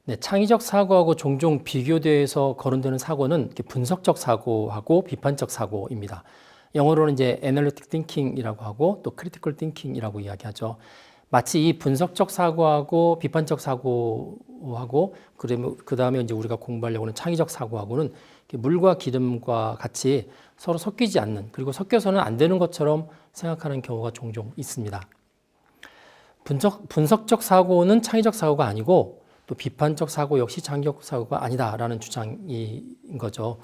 네, 창의적 사고하고 종종 비교돼서 거론되는 사고는 분석적 사고하고 비판적 사고입니다. 영어로는 이제 analytic thinking이라고 하고 또 critical thinking이라고 이야기하죠. 마치 이 분석적 사고하고 비판적 사고하고 그 다음에 이제 우리가 공부하려고 하는 창의적 사고하고는 물과 기름과 같이 서로 섞이지 않는, 그리고 섞여서는 안 되는 것처럼 생각하는 경우가 종종 있습니다. 분석적 사고는 창의적 사고가 아니고 또 비판적 사고 역시 창의적 사고가 아니다라는 주장인 거죠.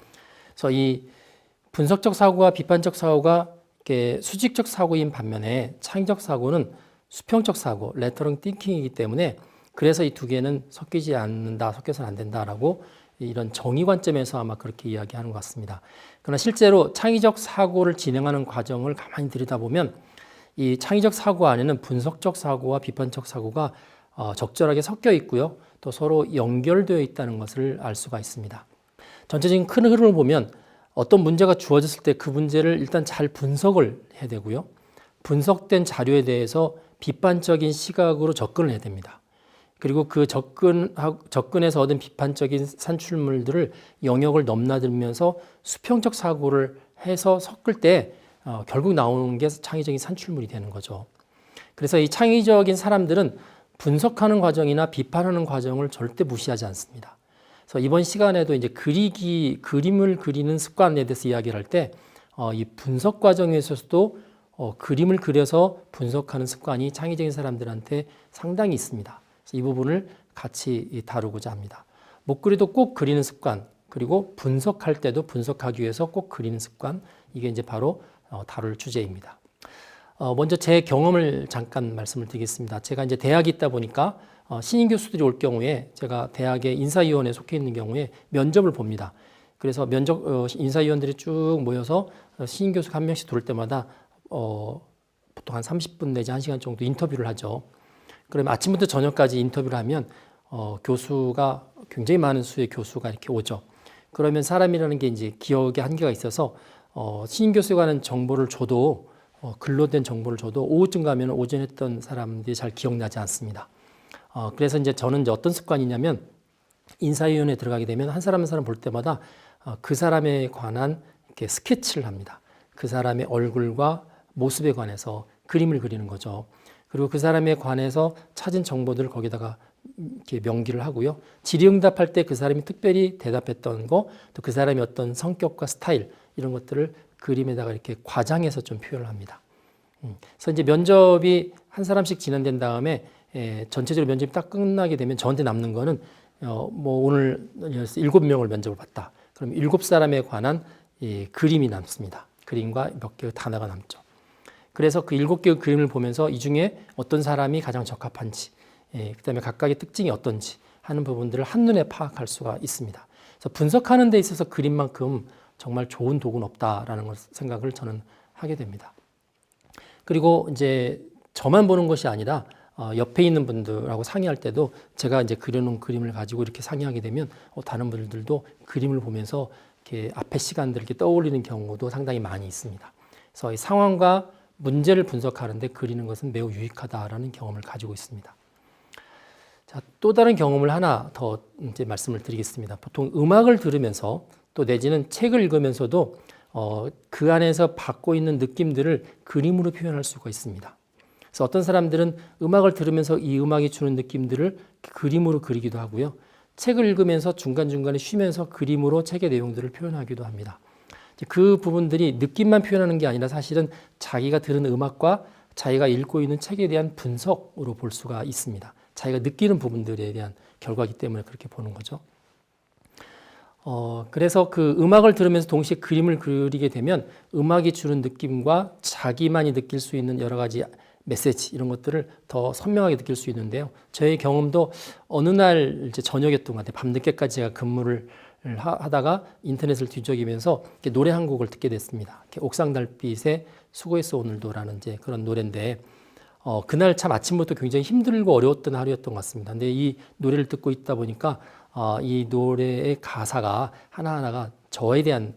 그래서 이 분석적 사고와 비판적 사고가 수직적 사고인 반면에 창의적 사고는 수평적 사고, 레터럴 띵킹이기 때문에 그래서 이 두 개는 섞이지 않는다, 섞여서는 안 된다라고 이런 정의 관점에서 아마 그렇게 이야기하는 것 같습니다. 그러나 실제로 창의적 사고를 진행하는 과정을 가만히 들여다보면 이 창의적 사고 안에는 분석적 사고와 비판적 사고가 적절하게 섞여 있고요. 또 서로 연결되어 있다는 것을 알 수가 있습니다. 전체적인 큰 흐름을 보면 어떤 문제가 주어졌을 때 그 문제를 일단 잘 분석을 해야 되고요. 분석된 자료에 대해서 비판적인 시각으로 접근을 해야 됩니다. 그리고 그 접근에서 얻은 비판적인 산출물들을 영역을 넘나들면서 수평적 사고를 해서 섞을 때 결국 나오는 게 창의적인 산출물이 되는 거죠. 그래서 이 창의적인 사람들은 분석하는 과정이나 비판하는 과정을 절대 무시하지 않습니다. 그래서 이번 시간에도 이제 그림을 그리는 습관에 대해서 이야기를 할 때 이 분석 과정에 있어서도 그림을 그려서 분석하는 습관이 창의적인 사람들한테 상당히 있습니다. 그래서 이 부분을 같이 다루고자 합니다. 못 그려도 꼭 그리는 습관, 그리고 분석할 때도 분석하기 위해서 꼭 그리는 습관, 이게 이제 바로 다룰 주제입니다. 먼저 제 경험을 잠깐 말씀을 드리겠습니다. 제가 이제 대학에 있다 보니까 신인 교수들이 올 경우에 제가 대학의 인사위원회에 속해 있는 경우에 면접을 봅니다. 그래서 인사위원들이 쭉 모여서 신인 교수가 한 명씩 돌 때마다 보통 한 30분 내지 1시간 정도 인터뷰를 하죠. 그러면 아침부터 저녁까지 인터뷰를 하면 교수가 굉장히 많은 수의 교수가 이렇게 오죠. 그러면 사람이라는 게 이제 기억에 한계가 있어서 신인 교수에 관한 정보를 줘도 글로 된 정보를 줘도 오후쯤 가면 오전에 했던 사람들이 잘 기억나지 않습니다. 그래서 이제 저는 이제 어떤 습관이냐면 인사위원회에 들어가게 되면 한 사람 한 사람 볼 때마다 그 사람에 관한 이렇게 스케치를 합니다. 그 사람의 얼굴과 모습에 관해서 그림을 그리는 거죠. 그리고 그 사람에 관해서 찾은 정보들을 거기다가 이렇게 명기를 하고요. 질의응답할 때 그 사람이 특별히 대답했던 거, 또 그 사람의 어떤 성격과 스타일 이런 것들을 그림에다가 이렇게 과장해서 좀 표현을 합니다. 그래서 이제 면접이 한 사람씩 진행된 다음에 전체적으로 면접이 딱 끝나게 되면 저한테 남는 거는 뭐 오늘 7명을 면접을 봤다. 그럼 7사람에 관한 그림이 남습니다. 그림과 몇 개의 단어가 남죠. 그래서 그 7개의 그림을 보면서 이 중에 어떤 사람이 가장 적합한지, 그다음에 각각의 특징이 어떤지 하는 부분들을 한눈에 파악할 수가 있습니다. 그래서 분석하는 데 있어서 그림만큼 정말 좋은 도구는 없다라는 생각을 저는 하게 됩니다. 그리고 이제 저만 보는 것이 아니라 옆에 있는 분들하고 상의할 때도 제가 이제 그려놓은 그림을 가지고 이렇게 상의하게 되면 다른 분들도 그림을 보면서 이렇게 앞의 시간들을 이렇게 떠올리는 경우도 상당히 많이 있습니다. 그래서 이 상황과 문제를 분석하는데 그리는 것은 매우 유익하다라는 경험을 가지고 있습니다. 자, 또 다른 경험을 하나 더 이제 말씀을 드리겠습니다. 보통 음악을 들으면서 또 내지는 책을 읽으면서도 그 안에서 받고 있는 느낌들을 그림으로 표현할 수가 있습니다. 그래서 어떤 사람들은 음악을 들으면서 이 음악이 주는 느낌들을 그림으로 그리기도 하고요. 책을 읽으면서 중간중간에 쉬면서 그림으로 책의 내용들을 표현하기도 합니다. 그 부분들이 느낌만 표현하는 게 아니라 사실은 자기가 들은 음악과 자기가 읽고 있는 책에 대한 분석으로 볼 수가 있습니다. 자기가 느끼는 부분들에 대한 결과이기 때문에 그렇게 보는 거죠. 그래서 그 음악을 들으면서 동시에 그림을 그리게 되면 음악이 주는 느낌과 자기만이 느낄 수 있는 여러 가지 메시지 이런 것들을 더 선명하게 느낄 수 있는데요. 저의 경험도 어느 날 이제 저녁이었던 것 같아요. 밤늦게까지 제가 근무를 하다가 인터넷을 뒤적이면서 노래 한 곡을 듣게 됐습니다. 옥상 달빛의 수고했어 오늘도라는 이제 그런 노래인데 그날 참 아침부터 굉장히 힘들고 어려웠던 하루였던 것 같습니다. 근데 이 노래를 듣고 있다 보니까 이 노래의 가사가 하나하나가 저에 대한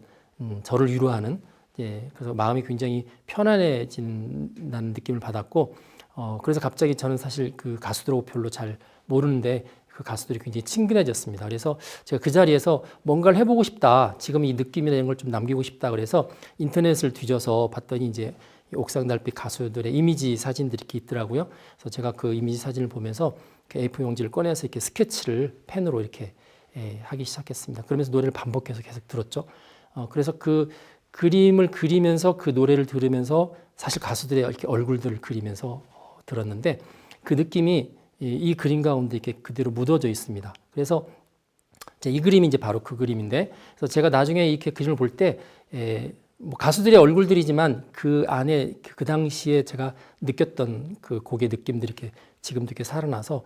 저를 위로하는 그래서 마음이 굉장히 편안해진다는 느낌을 받았고 그래서 갑자기 저는 사실 그 가수들하고 별로 잘 모르는데 그 가수들이 굉장히 친근해졌습니다. 그래서 제가 그 자리에서 뭔가를 해보고 싶다. 지금 이 느낌이나 이런 걸 좀 남기고 싶다. 그래서 인터넷을 뒤져서 봤더니 이제 옥상 달빛 가수들의 이미지 사진들이 이렇게 있더라고요. 그래서 제가 그 이미지 사진을 보면서 A4 용지를 꺼내서 이렇게 스케치를 펜으로 이렇게 하기 시작했습니다. 그러면서 노래를 반복해서 계속 들었죠. 그래서 그 그림을 그리면서 그 노래를 들으면서 사실 가수들의 이렇게 얼굴들을 그리면서 들었는데 그 느낌이 이 그림 가운데 이렇게 그대로 묻어져 있습니다. 그래서 이 그림이 이제 바로 그 그림인데, 그래서 제가 나중에 이렇게 그림을 볼 때 뭐 가수들의 얼굴들이지만 그 안에 그 당시에 제가 느꼈던 그 곡의 느낌들이 이렇게 지금도 이렇게 살아나서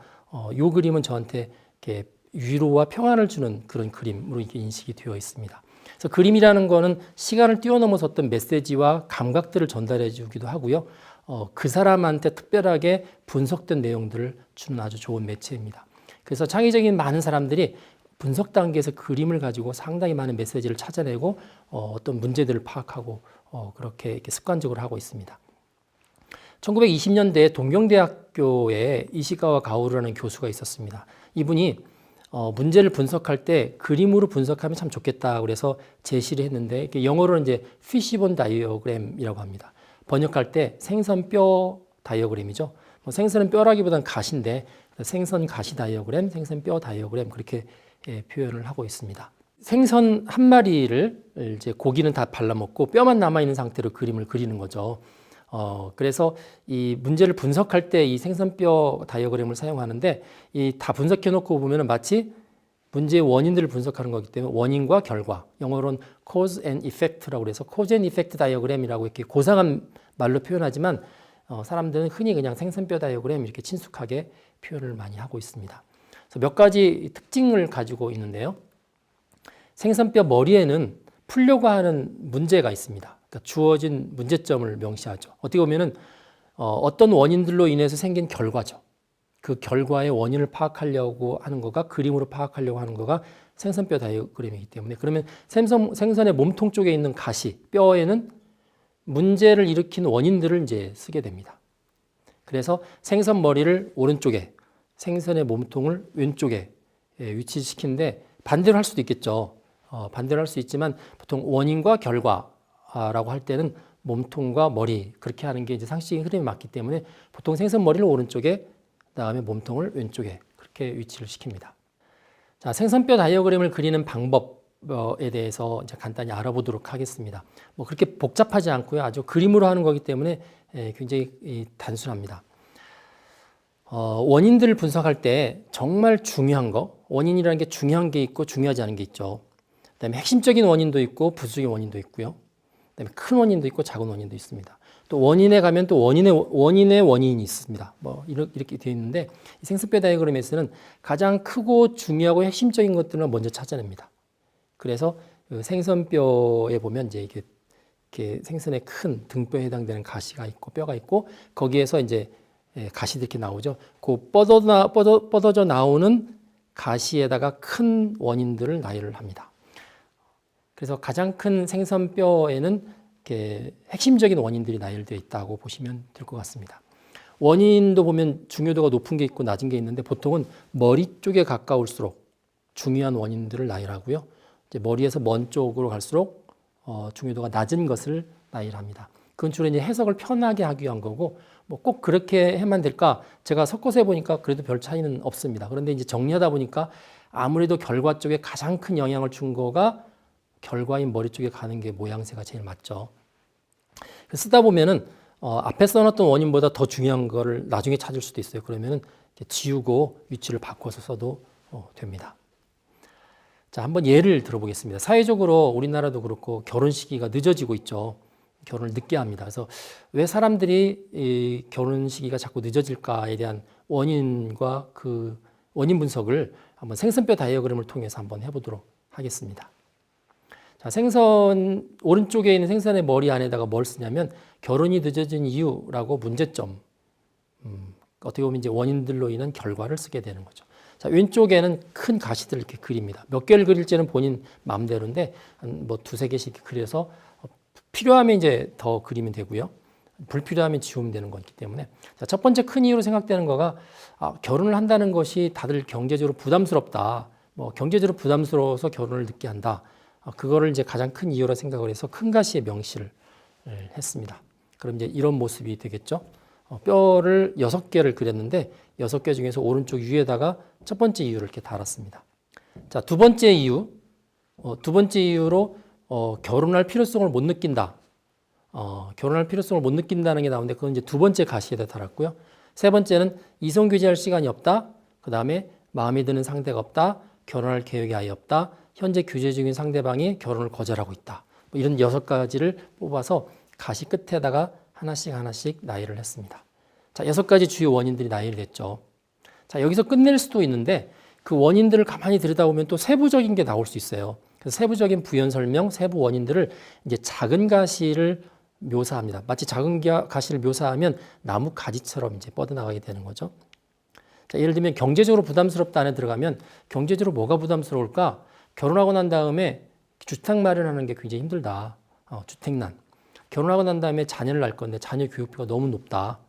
이 그림은 저한테 이렇게 위로와 평안을 주는 그런 그림으로 이렇게 인식이 되어 있습니다. 그래서 그림이라는 거는 시간을 뛰어넘어서 어떤 메시지와 감각들을 전달해 주기도 하고요. 그 사람한테 특별하게 분석된 내용들을 주는 아주 좋은 매체입니다. 그래서 창의적인 많은 사람들이 분석 단계에서 그림을 가지고 상당히 많은 메시지를 찾아내고 어떤 문제들을 파악하고 그렇게 이렇게 습관적으로 하고 있습니다. 1920년대에 동경대학교에 이시가와 가오루라는 교수가 있었습니다. 이분이 문제를 분석할 때 그림으로 분석하면 참 좋겠다 그래서 제시를 했는데 영어로는 이제 피시본 다이어그램이라고 합니다. 번역할 때 생선뼈 다이어그램이죠. 생선은 뼈라기보다는 가시인데 생선 가시 다이어그램, 생선 뼈 다이어그램 그렇게 표현을 하고 있습니다. 생선 한 마리를 이제 고기는 다 발라먹고 뼈만 남아 있는 상태로 그림을 그리는 거죠. 그래서 이 문제를 분석할 때 이 생선뼈 다이어그램을 사용하는데 이 다 분석해 놓고 보면은 마치 문제의 원인들을 분석하는 거기 때문에 원인과 결과, 영어로는 cause and effect라고 해서 cause and effect 다이어그램이라고 이렇게 고상한 말로 표현하지만 사람들은 흔히 그냥 생선뼈 다이어그램 이렇게 친숙하게 표현을 많이 하고 있습니다. 그래서 몇 가지 특징을 가지고 있는데요. 생선뼈 머리에는 풀려고 하는 문제가 있습니다. 그러니까 주어진 문제점을 명시하죠. 어떻게 보면은 어떤 원인들로 인해서 생긴 결과죠. 그 결과의 원인을 파악하려고 하는 거가 그림으로 파악하려고 하는 거가 생선뼈 다이어그램이기 때문에 그러면 생선의 몸통 쪽에 있는 가시, 뼈에는 문제를 일으킨 원인들을 이제 쓰게 됩니다. 그래서 생선 머리를 오른쪽에, 생선의 몸통을 왼쪽에 위치시키는데 반대로 할 수도 있겠죠. 반대로 할 수 있지만 보통 원인과 결과라고 할 때는 몸통과 머리 그렇게 하는 게 이제 상식적인 흐름이 맞기 때문에 보통 생선 머리를 오른쪽에 그다음에 몸통을 왼쪽에 그렇게 위치를 시킵니다. 자, 생선뼈 다이어그램을 그리는 방법에 대해서 이제 간단히 알아보도록 하겠습니다. 뭐 그렇게 복잡하지 않고요. 아주 그림으로 하는 거기 때문에 굉장히 단순합니다. 원인들을 분석할 때 정말 중요한 거, 원인이라는 게 중요한 게 있고 중요하지 않은 게 있죠. 그다음에 핵심적인 원인도 있고 부수적인 원인도 있고요. 그다음에 큰 원인도 있고 작은 원인도 있습니다. 또 원인에 가면 또 원인의 원인이 있습니다. 뭐 이렇게 되어 있는데 이 생선뼈 다이어그램에서는 가장 크고 중요하고 핵심적인 것들을 먼저 찾아냅니다. 그래서 그 생선뼈에 보면 이제 이렇게 생선의 큰 등뼈에 해당되는 가시가 있고 뼈가 있고 거기에서 이제 가시들이 이렇게 나오죠. 그 뻗어져 나오는 가시에다가 큰 원인들을 나열을 합니다. 그래서 가장 큰 생선뼈에는 이렇게 핵심적인 원인들이 나열되어 있다고 보시면 될 것 같습니다. 원인도 보면 중요도가 높은 게 있고 낮은 게 있는데 보통은 머리 쪽에 가까울수록 중요한 원인들을 나열하고요. 이제 머리에서 먼 쪽으로 갈수록 중요도가 낮은 것을 나열합니다. 그건 주로 이제 해석을 편하게 하기 위한 거고 뭐 꼭 그렇게 해만 될까? 제가 섞어서 해보니까 그래도 별 차이는 없습니다. 그런데 이제 정리하다 보니까 아무래도 결과 쪽에 가장 큰 영향을 준 거가 결과인 머리 쪽에 가는 게 모양새가 제일 맞죠. 쓰다 보면은 앞에 써놨던 원인보다 더 중요한 거를 나중에 찾을 수도 있어요. 그러면은 지우고 위치를 바꿔서 써도 됩니다. 자, 한번 예를 들어보겠습니다. 사회적으로 우리나라도 그렇고 결혼 시기가 늦어지고 있죠. 결혼을 늦게 합니다. 그래서 왜 사람들이 이 결혼 시기가 자꾸 늦어질까에 대한 원인과 그 원인 분석을 한번 생선뼈 다이어그램을 통해서 한번 해보도록 하겠습니다. 자, 생선 오른쪽에 있는 생선의 머리 안에다가 뭘 쓰냐면 결혼이 늦어진 이유라고 문제점, 어떻게 보면 이제 원인들로 인한 결과를 쓰게 되는 거죠. 자, 왼쪽에는 큰 가시들을 이렇게 그립니다. 몇 개를 그릴지는 본인 마음대로인데 한 뭐 두세 개씩 그려서 필요하면 이제 더 그리면 되고요. 불필요하면 지우면 되는 거기 때문에. 자, 첫 번째 큰 이유로 생각되는 거가 결혼을 한다는 것이 다들 경제적으로 부담스럽다. 뭐 경제적으로 부담스러워서 결혼을 늦게 한다. 그거를 이제 가장 큰 이유로 생각을 해서 큰 가시에 명시를 했습니다. 그럼 이제 이런 모습이 되겠죠. 뼈를 6개를 그렸는데 6개 중에서 오른쪽 위에다가 첫 번째 이유를 이렇게 달았습니다. 자, 두 번째 이유로 결혼할 필요성을 못 느낀다. 결혼할 필요성을 못 느낀다는 게 나오는데 그건 이제 두 번째 가시에다 달았고요. 세 번째는 이성 교제할 시간이 없다. 그 다음에 마음에 드는 상대가 없다. 결혼할 계획이 아예 없다. 현재 교제 중인 상대방이 결혼을 거절하고 있다. 뭐 이런 6가지를 뽑아서 가시 끝에다가 하나씩 나열을 했습니다. 자, 6가지 주요 원인들이 나열이 됐죠. 자, 여기서 끝낼 수도 있는데 그 원인들을 가만히 들여다보면 또 세부적인 게 나올 수 있어요. 그래서 세부적인 부연 설명, 세부 원인들을 이제 작은 가시를 묘사합니다. 마치 작은 가시를 묘사하면 나무 가지처럼 이제 뻗어나가게 되는 거죠. 자, 예를 들면 경제적으로 부담스럽다 안에 들어가면 경제적으로 뭐가 부담스러울까? 결혼하고 난 다음에 주택 마련하는 게 굉장히 힘들다. 주택난. 결혼하고 난 다음에 자녀를 낳을 건데 자녀 교육비가 너무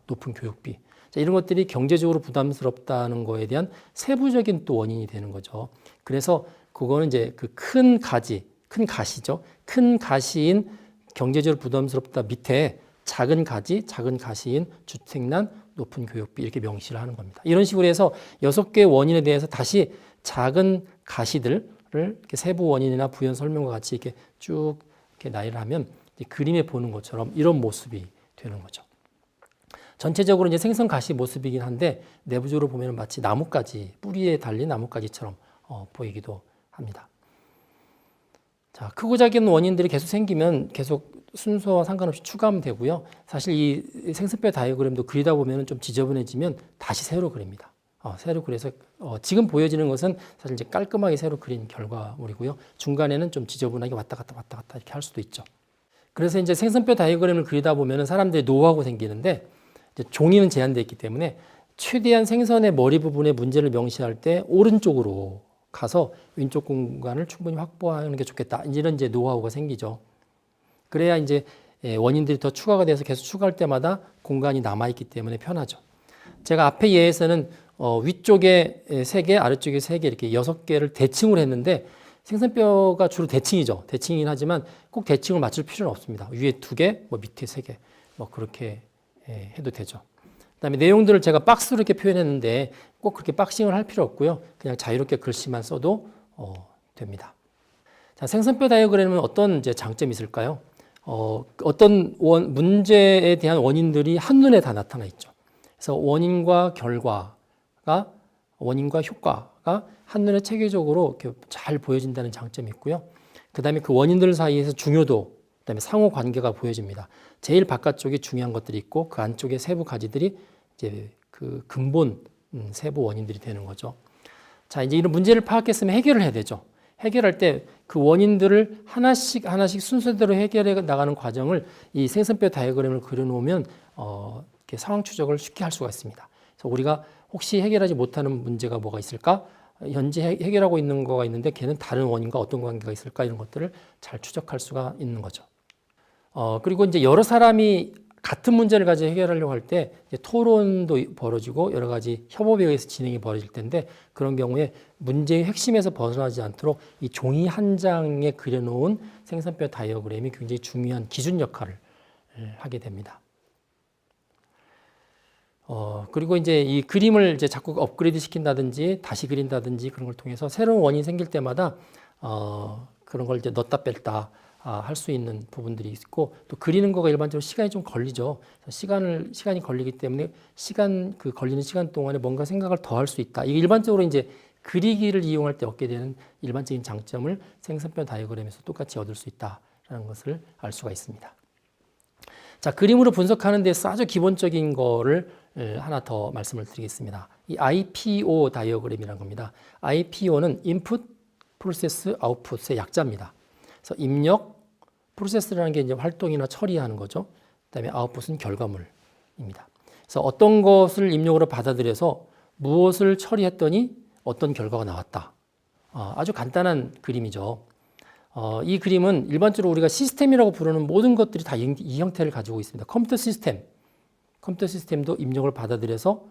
높은 교육비. 자, 이런 것들이 경제적으로 부담스럽다는 거에 대한 세부적인 또 원인이 되는 거죠. 그래서 그거는 이제 그 큰 가시죠. 큰 가시인 경제적으로 부담스럽다 밑에 작은 가시인 주택난, 높은 교육비 이렇게 명시를 하는 겁니다. 이런 식으로 해서 6개의 원인에 대해서 다시 작은 가시들을 이렇게 세부 원인이나 부연 설명과 같이 이렇게 쭉 이렇게 나열을 하면 그림에 보는 것처럼 이런 모습이 되는 거죠. 전체적으로 이제 생선 가시 모습이긴 한데 내부적으로 보면 마치 나뭇가지, 뿌리에 달린 나뭇가지처럼 보이기도 합니다. 자, 크고 작은 원인들이 계속 생기면 계속 순서와 상관없이 추가하면 되고요. 사실 이 생선뼈 다이어그램도 그리다 보면 좀 지저분해지면 다시 새로 그립니다. 새로 그려서 지금 보여지는 것은 사실 이제 깔끔하게 새로 그린 결과물이고요. 중간에는 좀 지저분하게 왔다 갔다 이렇게 할 수도 있죠. 그래서 이제 생선뼈 다이어그램을 그리다 보면 사람들이 노하우가 생기는데 이제 종이는 제한되어 있기 때문에 최대한 생선의 머리 부분에 문제를 명시할 때 오른쪽으로 가서 왼쪽 공간을 충분히 확보하는 게 좋겠다. 이런 이제 노하우가 생기죠. 그래야 이제 원인들이 더 추가가 돼서 계속 추가할 때마다 공간이 남아있기 때문에 편하죠. 제가 앞에 예에서는 위쪽에 3개, 아래쪽에 3개 이렇게 6개를 대칭을 했는데 생선뼈가 주로 대칭이죠. 대칭이긴 하지만 꼭 대칭을 맞출 필요는 없습니다. 위에 2개, 뭐 밑에 3개, 뭐 그렇게 해도 되죠. 그다음에 내용들을 제가 박스로 이렇게 표현했는데 꼭 그렇게 박싱을 할 필요 없고요. 그냥 자유롭게 글씨만 써도 됩니다. 자, 생선뼈 다이어그램은 어떤 이제 장점이 있을까요? 어떤 문제에 대한 원인들이 한눈에 다 나타나 있죠. 그래서 원인과 효과가 한눈에 체계적으로 이렇게 잘 보여진다는 장점이 있고요. 그 다음에 그 원인들 사이에서 중요도, 그 다음에 상호 관계가 보여집니다. 제일 바깥쪽에 중요한 것들이 있고 그 안쪽에 세부 가지들이 이제 그 근본 세부 원인들이 되는 거죠. 자, 이제 이런 문제를 파악했으면 해결을 해야 되죠. 해결할 때 그 원인들을 하나씩 순서대로 해결해 나가는 과정을 이 생선뼈 다이어그램을 그려놓으면 이렇게 상황 추적을 쉽게 할 수가 있습니다. 그래서 우리가 혹시 해결하지 못하는 문제가 뭐가 있을까? 현재 해결하고 있는 거가 있는데 걔는 다른 원인과 어떤 관계가 있을까? 이런 것들을 잘 추적할 수가 있는 거죠. 그리고 이제 여러 사람이 같은 문제를 가지고 해결하려고 할 때 토론도 벌어지고 여러 가지 협업에 의해서 진행이 벌어질 텐데 그런 경우에 문제의 핵심에서 벗어나지 않도록 이 종이 한 장에 그려놓은 생선뼈 다이어그램이 굉장히 중요한 기준 역할을 하게 됩니다. 그리고 이제 이 그림을 이제 자꾸 업그레이드 시킨다든지 다시 그린다든지 그런 걸 통해서 새로운 원인이 생길 때마다 그런 걸 이제 넣었다 뺐다 할 수 있는 부분들이 있고 또 그리는 거가 일반적으로 시간이 좀 걸리죠. 시간이 걸리기 때문에 걸리는 시간 동안에 뭔가 생각을 더 할 수 있다. 이게 일반적으로 이제 그리기를 이용할 때 얻게 되는 일반적인 장점을 생선뼈 다이어그램에서 똑같이 얻을 수 있다라는 것을 알 수가 있습니다. 자, 그림으로 분석하는 데서 아주 기본적인 거를 하나 더 말씀을 드리겠습니다. 이 IPO 다이어그램이라는 겁니다. IPO는 Input, Process, Output의 약자입니다. 그래서 입력, 프로세스라는 게 이제 활동이나 처리하는 거죠. 그다음에 아웃풋은 결과물입니다. 그래서 어떤 것을 입력으로 받아들여서 무엇을 처리했더니 어떤 결과가 나왔다. 아주 간단한 그림이죠. 이 그림은 일반적으로 우리가 시스템이라고 부르는 모든 것들이 다 이 형태를 가지고 있습니다. 컴퓨터 시스템도 입력을 받아들여서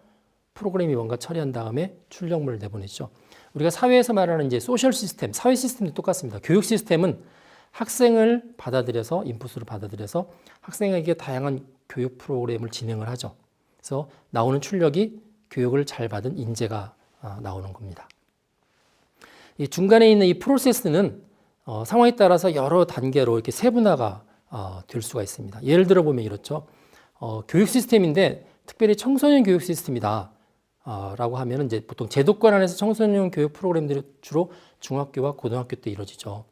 프로그램이 뭔가 처리한 다음에 출력물을 내보내죠. 우리가 사회에서 말하는 이제 소셜 시스템, 사회 시스템도 똑같습니다. 교육 시스템은 학생을 받아들여서 인풋으로 받아들여서 학생에게 다양한 교육 프로그램을 진행을 하죠. 그래서 나오는 출력이 교육을 잘 받은 인재가 나오는 겁니다. 이 중간에 있는 이 프로세스는 상황에 따라서 여러 단계로 이렇게 세분화가 될 수가 있습니다. 예를 들어 보면 이렇죠. 교육 시스템인데 특별히 청소년 교육 시스템이다 라고 하면 이제 보통 제도권 안에서 청소년 교육 프로그램들이 주로 중학교와 고등학교 때 이루어지죠.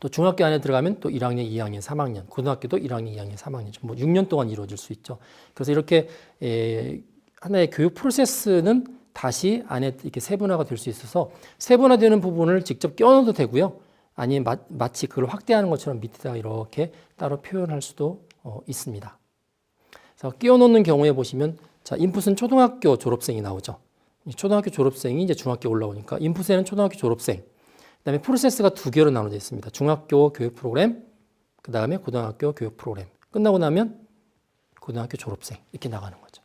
또 중학교 안에 들어가면 또 1학년, 2학년, 3학년, 고등학교도 1학년, 2학년, 3학년, 뭐 6년 동안 이루어질 수 있죠. 그래서 이렇게 하나의 교육 프로세스는 다시 안에 이렇게 세분화가 될 수 있어서 세분화되는 부분을 직접 껴넣어도 되고요. 아니면 마치 그걸 확대하는 것처럼 밑에다가 이렇게 따로 표현할 수도 있습니다. 그래서 끼워 넣는 경우에 보시면 자, 인풋은 초등학교 졸업생이 나오죠. 초등학교 졸업생이 이제 중학교 올라오니까 인풋에는 초등학교 졸업생. 그다음에 프로세스가 두 개로 나눠져 있습니다. 중학교 교육 프로그램, 그다음에 고등학교 교육 프로그램. 끝나고 나면 고등학교 졸업생 이렇게 나가는 거죠.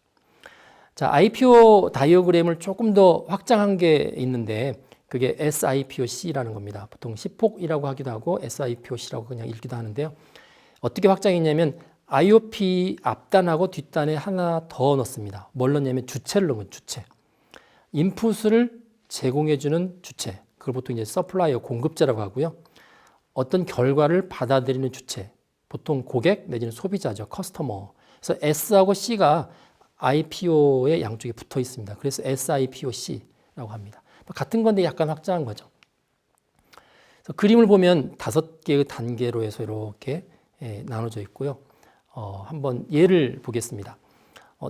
자, IPO 다이어그램을 조금 더 확장한 게 있는데 그게 SIPOC라는 겁니다. 보통 시폭이라고 하기도 하고 SIPOC라고 그냥 읽기도 하는데요. 어떻게 확장했냐면 IOP 앞단하고 뒷단에 하나 더 넣습니다. 뭘 넣냐면 주체를 넣으면 주체. 인풋을 제공해주는 주체. 그걸 보통 이제 서플라이어 공급자라고 하고요. 어떤 결과를 받아들이는 주체. 보통 고객 내지는 소비자죠. 커스터머. 그래서 S하고 C가 IPO의 양쪽에 붙어 있습니다. 그래서 SIPOC라고 합니다. 같은 건데 약간 확장한 거죠. 그래서 그림을 보면 5개의 단계로 해서 이렇게 나눠져 있고요. 한번 예를 보겠습니다.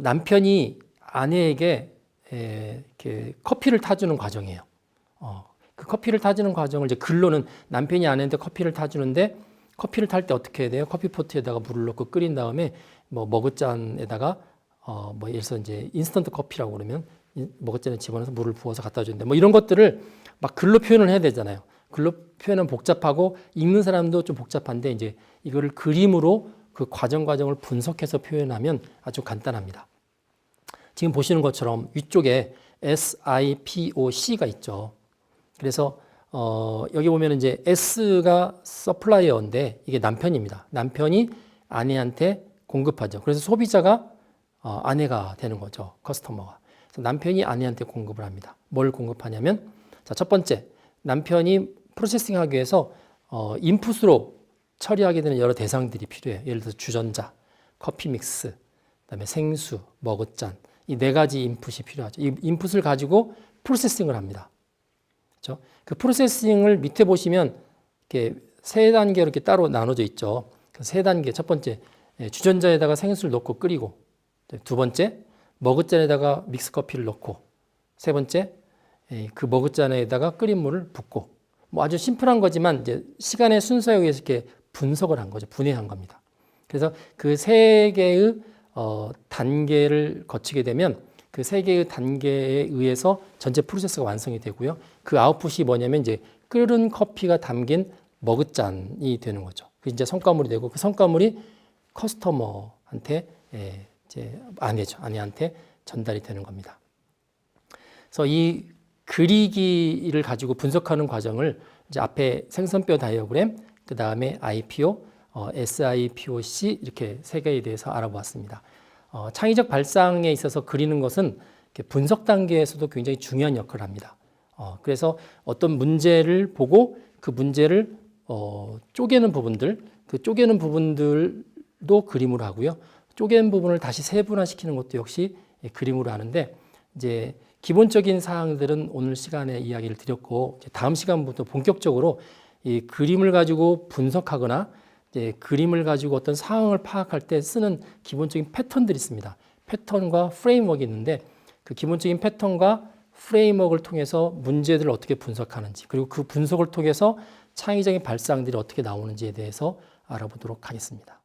남편이 아내에게 이렇게 커피를 타주는 과정이에요. 그 커피를 타주는 과정을 이제 글로는 남편이 아내한테 커피를 타주는데 커피를 탈 때 어떻게 해야 돼요? 커피포트에다가 물을 넣고 끓인 다음에 뭐 머그잔에다가 뭐 예를 들어서 이제 인스턴트 커피라고 그러면 머그잔에 집어넣어서 물을 부어서 갖다 주는데 뭐 이런 것들을 막 글로 표현을 해야 되잖아요. 글로 표현은 복잡하고 읽는 사람도 좀 복잡한데 이제 이거를 그림으로 그 과정을 분석해서 표현하면 아주 간단합니다. 지금 보시는 것처럼 위쪽에 SIPOC가 있죠. 그래서 여기 보면 이제 S가 서플라이어인데 이게 남편입니다. 남편이 아내한테 공급하죠. 그래서 소비자가 아내가 되는 거죠. 커스터머가. 그래서 남편이 아내한테 공급을 합니다. 뭘 공급하냐면 자, 첫 번째 남편이 프로세싱하기 위해서 인풋으로 처리하게 되는 여러 대상들이 필요해요. 예를 들어서 주전자, 커피 믹스, 그다음에 생수, 머그잔 이 4가지 인풋이 필요하죠. 이 인풋을 가지고 프로세싱을 합니다. 그렇죠? 그 프로세싱을 밑에 보시면 이렇게 3단계로 이렇게 따로 나눠져 있죠. 그 3단계 첫 번째 주전자에다가 생수를 넣고 끓이고 두 번째 머그잔에다가 믹스 커피를 넣고 세 번째 그 머그잔에다가 끓인 물을 붓고 뭐 아주 심플한 거지만 이제 시간의 순서에 의해서 이렇게 분석을 한 거죠. 분해한 겁니다. 그래서 그 3개의 단계를 거치게 되면 그 3개의 단계에 의해서 전체 프로세스가 완성이 되고요. 그 아웃풋이 뭐냐면 이제 끓은 커피가 담긴 머그잔이 되는 거죠. 그 이제 성과물이 되고 그 성과물이 커스터머한테 이제 아내한테 전달이 되는 겁니다. 그래서 이 그리기를 가지고 분석하는 과정을 이제 앞에 생선뼈 다이어그램, 그 다음에 IPO, SIPOC 이렇게 3개에 대해서 알아보았습니다. 창의적 발상에 있어서 그리는 것은 분석 단계에서도 굉장히 중요한 역할을 합니다. 그래서 어떤 문제를 보고 그 문제를 쪼개는 부분들, 그 쪼개는 부분들도 그림으로 하고요. 쪼갠 부분을 다시 세분화시키는 것도 역시 그림으로 하는데 이제 기본적인 사항들은 오늘 시간에 이야기를 드렸고 다음 시간부터 본격적으로 이 그림을 가지고 분석하거나 이제 그림을 가지고 어떤 상황을 파악할 때 쓰는 기본적인 패턴들이 있습니다. 패턴과 프레임워크가 있는데 그 기본적인 패턴과 프레임워크를 통해서 문제들을 어떻게 분석하는지 그리고 그 분석을 통해서 창의적인 발상들이 어떻게 나오는지에 대해서 알아보도록 하겠습니다.